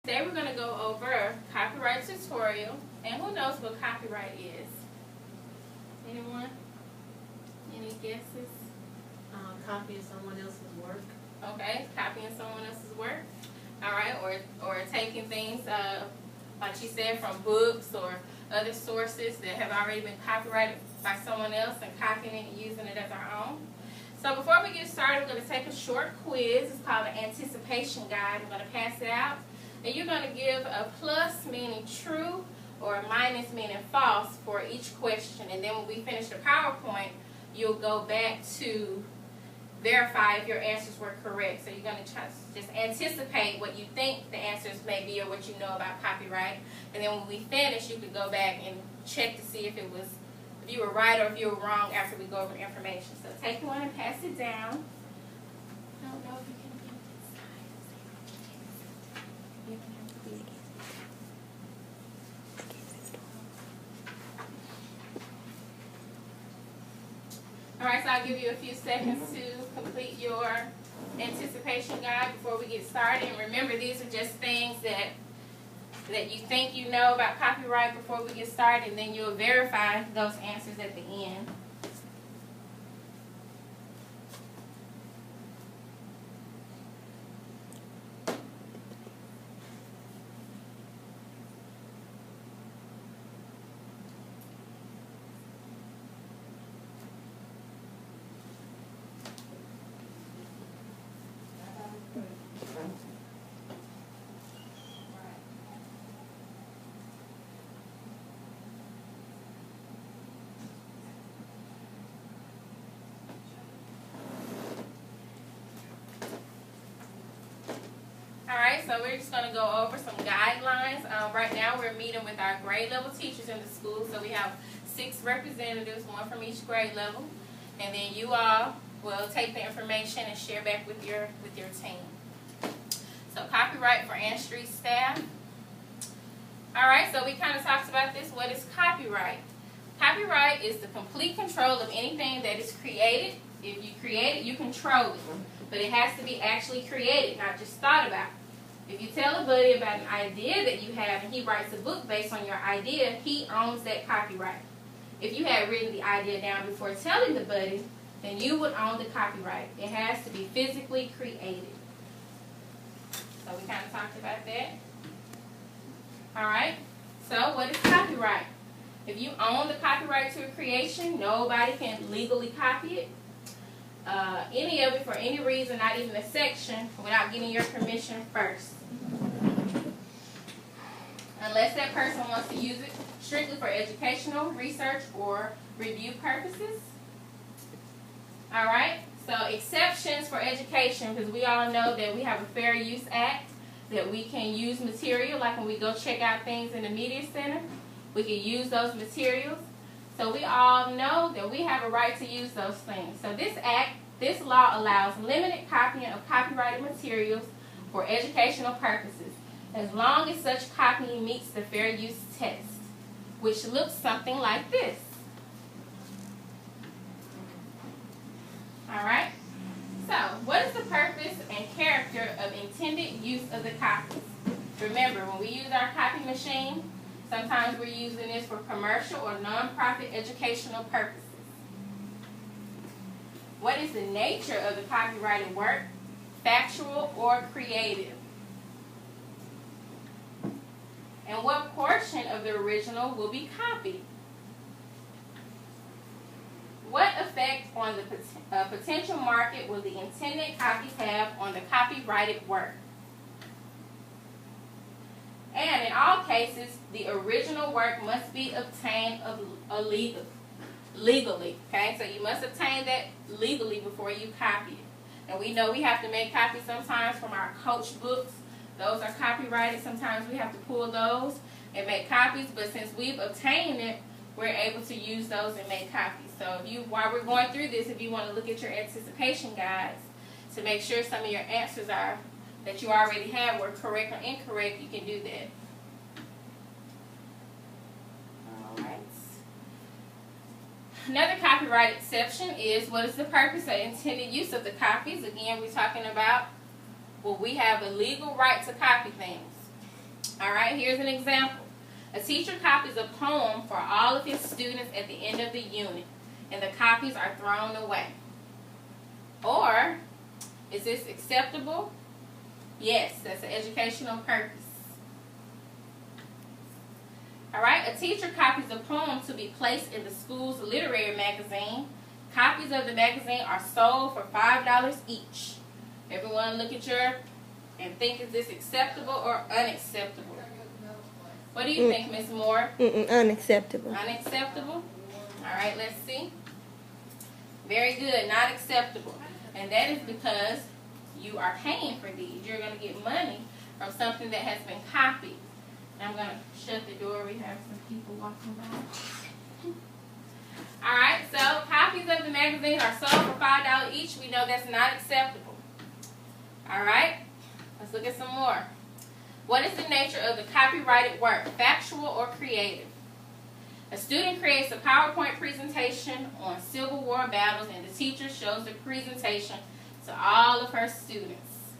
Today we're going to go over a copyright tutorial, and who knows what copyright is? Anyone? Any guesses? Copying someone else's work. Okay, copying someone else's work. Alright, or taking things, like she said, from books or other sources that have already been copyrighted by someone else and copying it and using it as our own. So before we get started, we're going to take a short quiz. It's called an anticipation guide. I'm going to pass it out. And you're going to give a plus, meaning true, or a minus, meaning false, for each question. And then when we finish the PowerPoint, you'll go back to verify if your answers were correct. So you're going to just anticipate what you think the answers may be or what you know about copyright. And then when we finish, you can go back and check to see if you were right or if you were wrong after we go over the information. So take one and pass it down. I don't know if you can get this side. You can have to be. Alright, so I'll give you a few seconds to complete your anticipation guide before we get started. And remember, these are just things that you think you know about copyright before we get started, and then you'll verify those answers at the end. Alright, so we're just going to go over some guidelines. Right now we're meeting with our grade level teachers in the school, so we have 6 representatives, 1 from each grade level, and then you all will take the information and share back with your team. So copyright for Ann Street staff. Alright, so we kind of talked about this. What is copyright? Copyright is the complete control of anything that is created. If you create it, you control it. But it has to be actually created, not just thought about. If you tell a buddy about an idea that you have and he writes a book based on your idea, he owns that copyright. If you had written the idea down before telling the buddy, then you would own the copyright. It has to be physically created. So we kind of talked about that. Alright, so what is copyright? If you own the copyright to a creation, nobody can legally copy it. Any of it for any reason, not even a section, without getting your permission first. Unless that person wants to use it strictly for educational, research, or review purposes. Alright, so exceptions for education, because we all know that we have a Fair Use Act, that we can use material, like when we go check out things in the media center, we can use those materials. So we all know that we have a right to use those things. So this law allows limited copying of copyrighted materials for educational purposes, as long as such copying meets the fair use test, which looks something like this. Alright? So, what is the purpose and character of intended use of the copies? Remember, when we use our copy machine, sometimes we're using this for commercial or non-profit educational purposes. What is the nature of the copyrighted work? Factual or creative? And what portion of the original will be copied? What effect on the potential market will the intended copies have on the copyrighted work? And in all cases, the original work must be obtained legally. Okay, so you must obtain that legally before you copy it. And we know we have to make copies sometimes from our Coach books. Those are copyrighted. Sometimes we have to pull those and make copies. But since we've obtained it, we're able to use those and make copies. So while we're going through this, if you want to look at your anticipation guides to make sure some of your answers that you already have were correct or incorrect, you can do that. Alright. Another copyright exception is, what is the purpose or intended use of the copies? Again, we're talking about, well, we have a legal right to copy things. All right, here's an example. A teacher copies a poem for all of his students at the end of the unit, and the copies are thrown away. Or, is this acceptable? Yes, that's an educational purpose. All right, a teacher copies a poem to be placed in the school's literary magazine. Copies of the magazine are sold for $5 each. Everyone look at your and think, is this acceptable or unacceptable? What do you think, Ms. Moore? Unacceptable. Unacceptable? All right, let's see. Very good, not acceptable. And that is because you are paying for these. You're going to get money from something that has been copied. I'm going to shut the door. We have some people walking by. All right, so copies of the magazines are sold for $5 each. We know that's not acceptable. All right, let's look at some more. What is the nature of the copyrighted work, factual or creative? A student creates a PowerPoint presentation on Civil War battles, and the teacher shows the presentation to all of her students.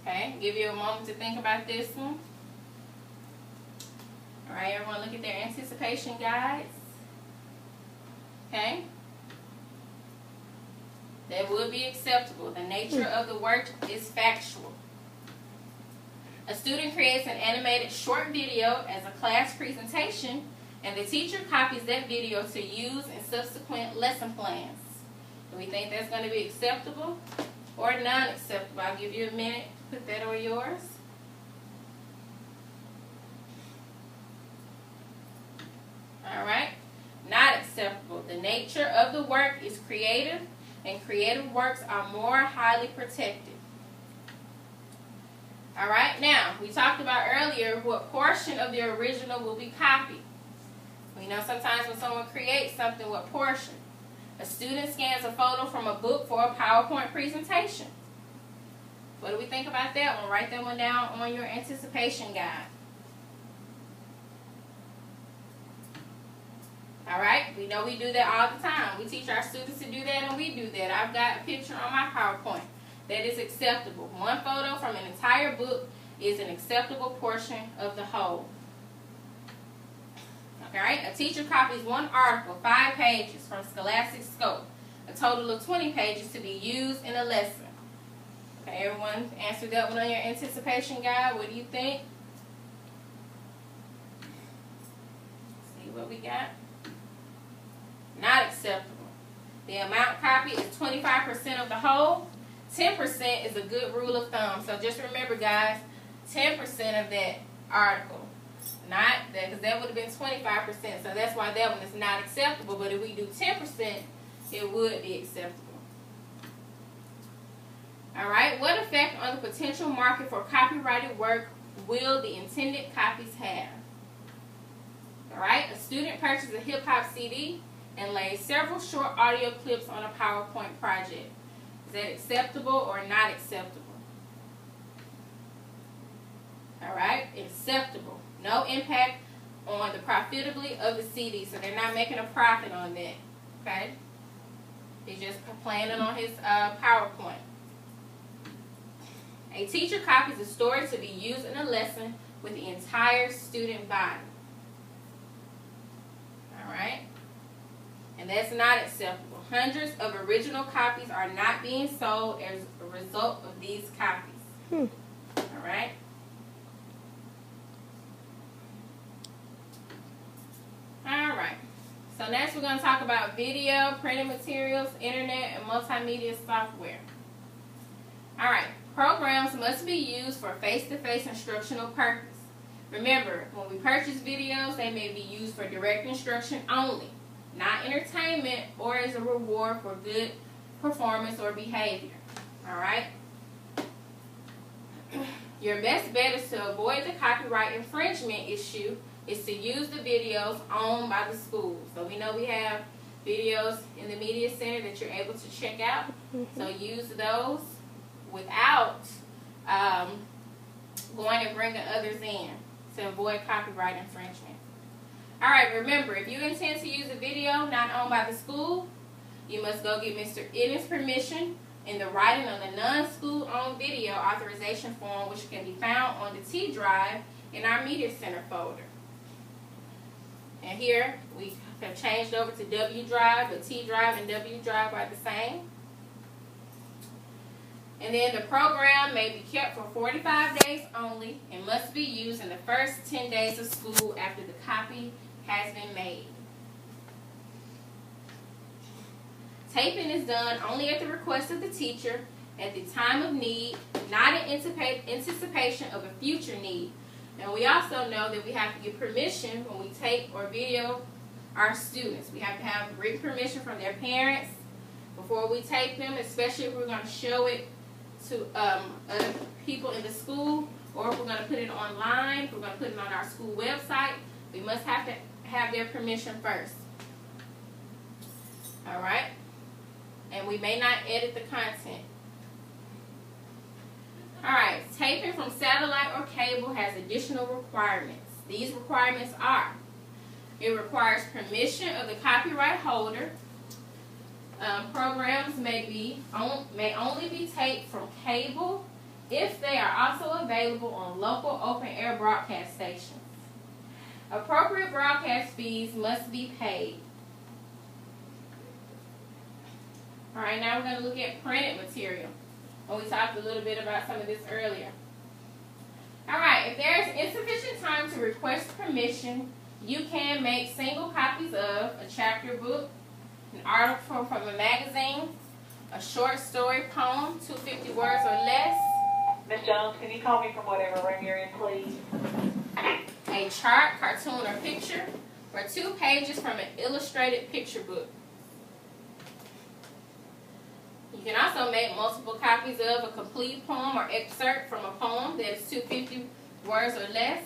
Okay, give you a moment to think about this one. All right, everyone look at their anticipation guides. Okay. That would be acceptable. The nature of the work is factual. A student creates an animated short video as a class presentation, and the teacher copies that video to use in subsequent lesson plans. Do we think that's going to be acceptable or non-acceptable? I'll give you a minute to put that on yours. All right. Not acceptable. The nature of the work is creative, and creative works are more highly protected. All right. Now, we talked about earlier what portion of the original will be copied. We know sometimes when someone creates something, what portion? A student scans a photo from a book for a PowerPoint presentation. What do we think about that one? Write that one down on your anticipation guide. All right, we know we do that all the time. We teach our students to do that, and we do that. I've got a picture on my PowerPoint that is acceptable. One photo from an entire book is an acceptable portion of the whole. All right, a teacher copies one article, 5 pages, from Scholastic Scope, a total of 20 pages to be used in a lesson. Okay, everyone answer that one on your anticipation guide. What do you think? See what we got? Not acceptable. The amount copied is 25% of the whole. 10% is a good rule of thumb. So just remember, guys, 10% of that article. Not that, because that would have been 25%. So that's why that one is not acceptable. But if we do 10%, it would be acceptable. All right. What effect on the potential market for copyrighted work will the intended copies have? All right. A student purchases a hip-hop CD and lays several short audio clips on a PowerPoint project. Is that acceptable or not acceptable? All right, acceptable. No impact on the profitability of the CD, so they're not making a profit on that. Okay, he's just planning on his PowerPoint. A teacher copies a story to be used in a lesson with the entire student body. All right. And that's not acceptable. Hundreds of original copies are not being sold as a result of these copies. All right? All right. So next we're going to talk about video, printed materials, internet, and multimedia software. All right. Programs must be used for face-to-face instructional purpose. Remember, when we purchase videos, they may be used for direct instruction only, not entertainment or as a reward for good performance or behavior. All right? Your best bet is to avoid the copyright infringement issue is to use the videos owned by the school. So we know we have videos in the media center that you're able to check out. So use those without going and bringing others in to avoid copyright infringement. All right, remember, if you intend to use a video not owned by the school, you must go get Mr. Ennis' permission in the writing on the non-school owned video authorization form, which can be found on the T drive in our Media Center folder. And here we have changed over to W drive, but T drive and W drive are the same. And then the program may be kept for 45 days only and must be used in the first 10 days of school after the copy has been made. Taping is done only at the request of the teacher at the time of need, not in anticipation of a future need. And we also know that we have to get permission when we tape or video our students. We have to have written permission from their parents before we tape them, especially if we're going to show it to other people in the school, or if we're going to put it online, if we're going to put it on our school website. We must have to have their permission first. All right? And we may not edit the content. All right, taping from satellite or cable has additional requirements. These requirements are: it requires permission of the copyright holder. Programs may only be taped from cable if they are also available on local open-air broadcast stations. Appropriate broadcast fees must be paid. All right, now we're going to look at printed material. We talked a little bit about some of this earlier. All right, if there is insufficient time to request permission, you can make single copies of a chapter book, an article from a magazine, a short story poem, 250 words or less. Ms. Jones, can you call me from whatever room you're in, please? A chart, cartoon, or picture, or 2 pages from an illustrated picture book. You can also make multiple copies of a complete poem or excerpt from a poem that is 250 words or less,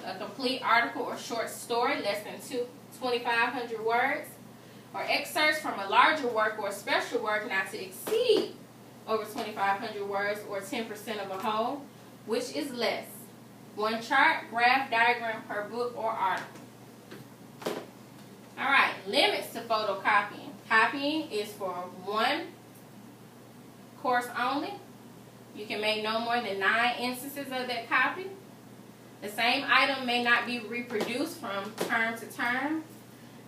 a complete article or short story less than 2,500 words, or excerpts from a larger work or a special work not to exceed over 2,500 words or 10% of a whole, which is less. 1 chart, graph, diagram per book or article. All right, limits to photocopying. Copying is for 1 course only. You can make no more than 9 instances of that copy. The same item may not be reproduced from term to term.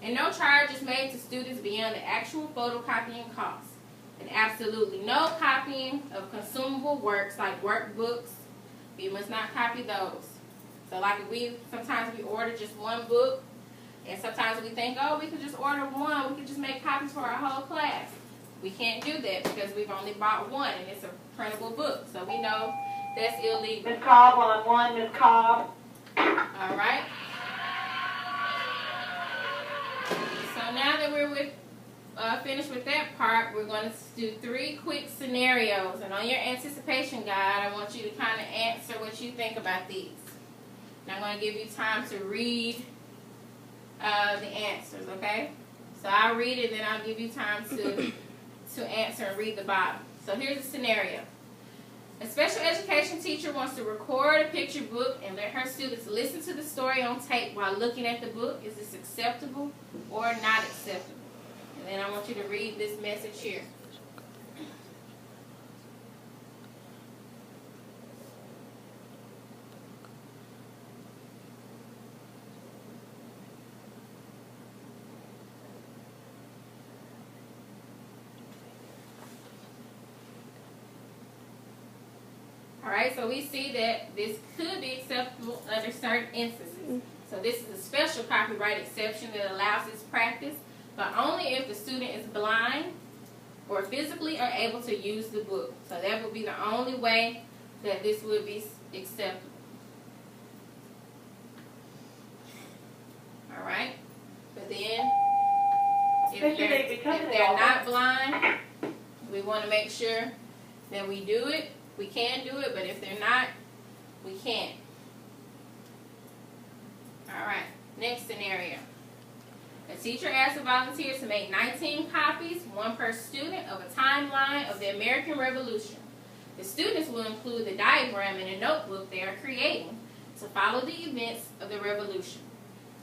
And no charge is made to students beyond the actual photocopying cost. And absolutely no copying of consumable works like workbooks. We must not copy those. So like sometimes we order just 1 book, and sometimes we think, oh, we could just order 1. We could just make copies for our whole class. We can't do that because we've only bought 1, and it's a printable book. So we know that's illegal. Ms. Cobb, line 1, Ms. Cobb. All right. So now that we're finished with that part, we're going to do 3 quick scenarios. And on your anticipation guide, I want you to kind of answer what you think about these. And I'm going to give you time to read the answers, okay? So I'll read it, then I'll give you time to answer and read the bottom. So here's the scenario. A special education teacher wants to record a picture book and let her students listen to the story on tape while looking at the book. Is this acceptable or not acceptable? And then I want you to read this message here. Alright, so we see that this could be acceptable under certain instances. So this is a special copyright exception that allows this practice, but only if the student is blind or physically unable to use the book. So that would be the only way that this would be acceptable. Alright, but then if they're not blind, we want to make sure that we do it. We can do it, but if they're not, we can't. Alright, next scenario. A teacher asks a volunteer to make 19 copies, 1 per student, of a timeline of the American Revolution. The students will include the diagram in a notebook they are creating to follow the events of the Revolution.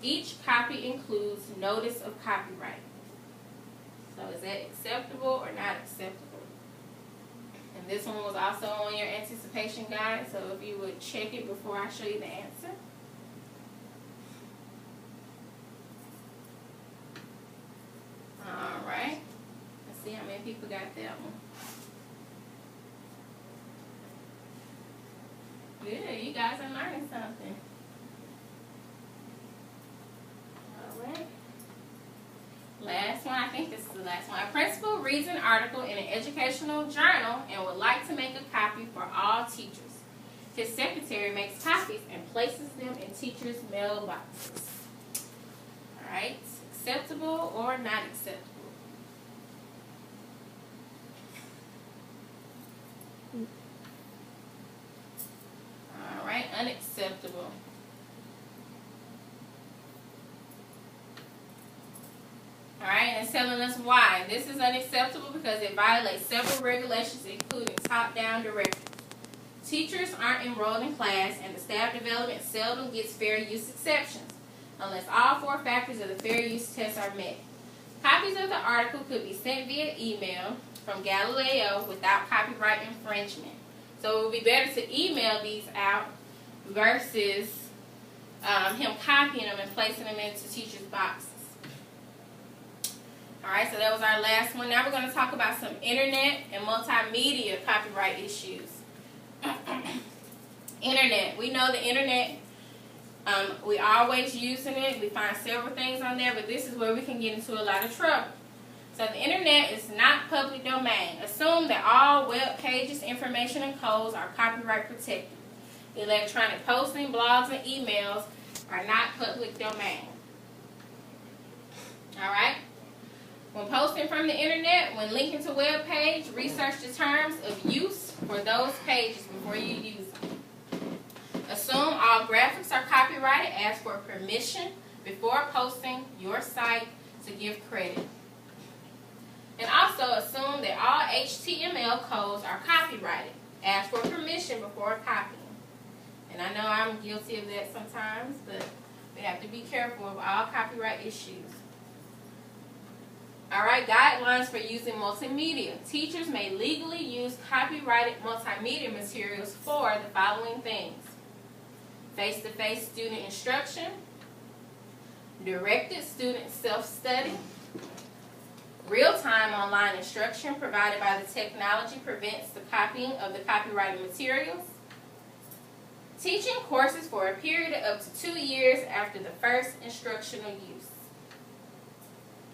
Each copy includes notice of copyright. So is that acceptable or not acceptable? And this one was also on your anticipation guide, so if you would check it before I show you the answer. Alright, let's see how many people got that one. Good, you guys are learning something. Alright. Last one, I think this is the last one. A principal reads an article in an educational journal and would like to make a copy for all teachers. His secretary makes copies and places them in teachers' mailboxes. Alright, acceptable or not acceptable? Alright, unacceptable. Alright, and it's telling us why. This is unacceptable because it violates several regulations, including top-down directives. Teachers aren't enrolled in class, and the staff development seldom gets fair use exceptions, unless all 4 factors of the fair use test are met. Copies of the article could be sent via email from Galileo without copyright infringement. So it would be better to email these out versus him copying them and placing them into teachers' boxes. Alright, so that was our last one. Now we're going to talk about some internet and multimedia copyright issues. Internet. We know the internet, we always using it. We find several things on there, but this is where we can get into a lot of trouble. So the internet is not public domain. Assume that all web pages, information, and codes are copyright protected. Electronic posting, blogs, and emails are not public domain. Alright? When posting from the internet, when linking to a web page, research the terms of use for those pages before you use them. Assume all graphics are copyrighted. Ask for permission before posting your site to give credit. And also assume that all HTML codes are copyrighted. Ask for permission before copying. And I know I'm guilty of that sometimes, but we have to be careful of all copyright issues. Alright, guidelines for using multimedia. Teachers may legally use copyrighted multimedia materials for the following things: face-to-face student instruction, directed student self-study, real-time online instruction provided by the technology prevents the copying of the copyrighted materials, teaching courses for a period of up to 2 years after the first instructional use,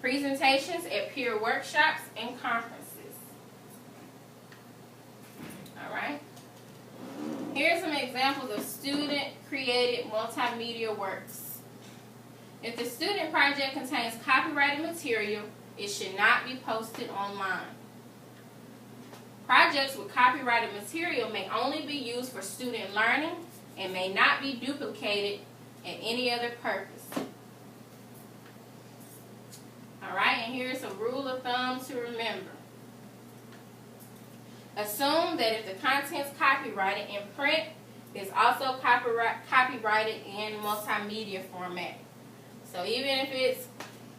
presentations at peer workshops and conferences. Alright. Here are some examples of student-created multimedia works. If the student project contains copyrighted material, it should not be posted online. Projects with copyrighted material may only be used for student learning and may not be duplicated in any other purpose. Alright, and here's a rule of thumb to remember. Assume that if the content's copyrighted in print, it's also copyrighted in multimedia format. So even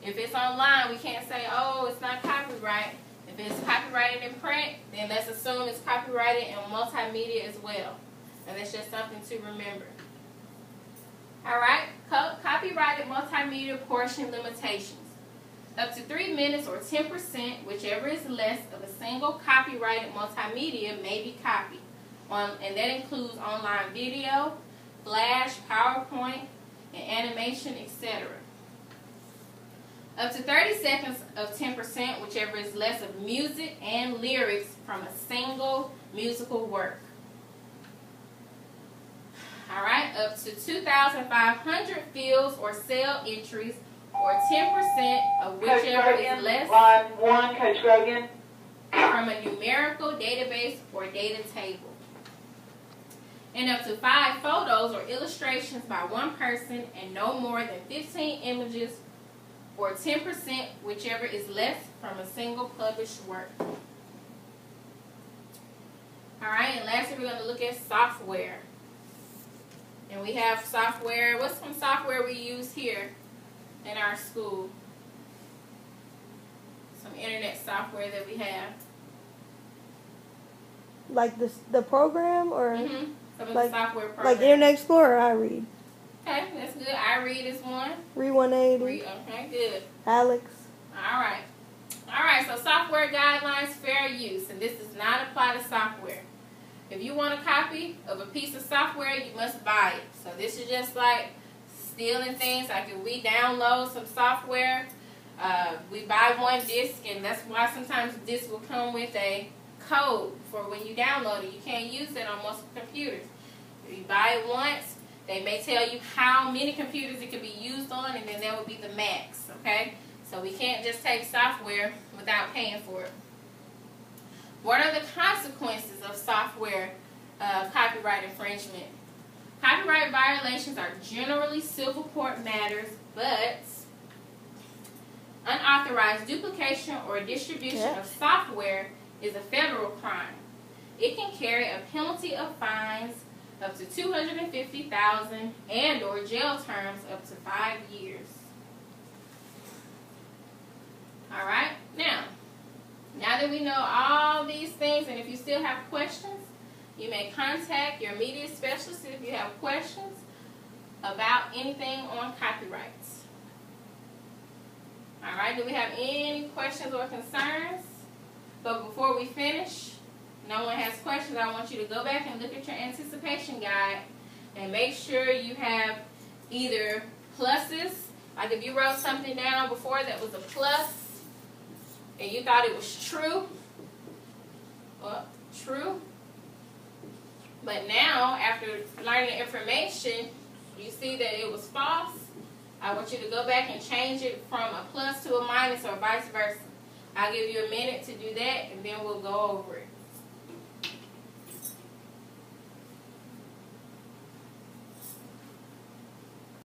if it's online, we can't say, oh, it's not copyright. If it's copyrighted in print, then let's assume it's copyrighted in multimedia as well. And that's just something to remember. Alright, copyrighted multimedia portion limitations. Up to 3 minutes or 10%, whichever is less, of a single copyrighted multimedia may be copied. And that includes online video, Flash, PowerPoint, and animation, etc. Up to 30 seconds of 10%, whichever is less, of music and lyrics from a single musical work. Alright, up to 2,500 fields or cell entries, or 10% of whichever is less, line 1, Coach Grogan, from a numerical database or data table. And up to 5 photos or illustrations by one person and no more than 15 images, or 10%, whichever is less, from a single published work. Alright, and lastly we're going to look at software. And we have software. What's some software we use here in our school? Some internet software that we have. like the program or Some of like- the software programs. like Internet Explorer? Or iRead, Okay, that's good. iRead is one. Read 180, Okay, good. Alex. All right. All right, so software guidelines, fair use, and this does not apply to software. If you want a copy of a piece of software, you must buy it. So this is just like stealing things. Like if we download some software, we buy one disc, and that's why sometimes discs will come with a code for when you download it. You can't use it on most computers. If you buy it once, they may tell you how many computers it can be used on, and then that would be the max, okay? So we can't just take software without paying for it. What are the consequences of software copyright infringement? Copyright violations are generally civil court matters, but unauthorized duplication or distribution of software is a federal crime. It can carry a penalty of fines up to $250,000 and/or jail terms up to 5 years. All right, now that we know all these things, and if you still have questions, you may contact your media specialist if you have questions about anything on copyrights. All right, do we have any questions or concerns? But before we finish, no one has questions, I want you to go back and look at your anticipation guide and make sure you have either pluses, like if you wrote something down before that was a plus and you thought it was true, well, true. But now, after learning the information, you see that it was false. I want you to go back and change it from a plus to a minus or vice versa. I'll give you a minute to do that, and then we'll go over it.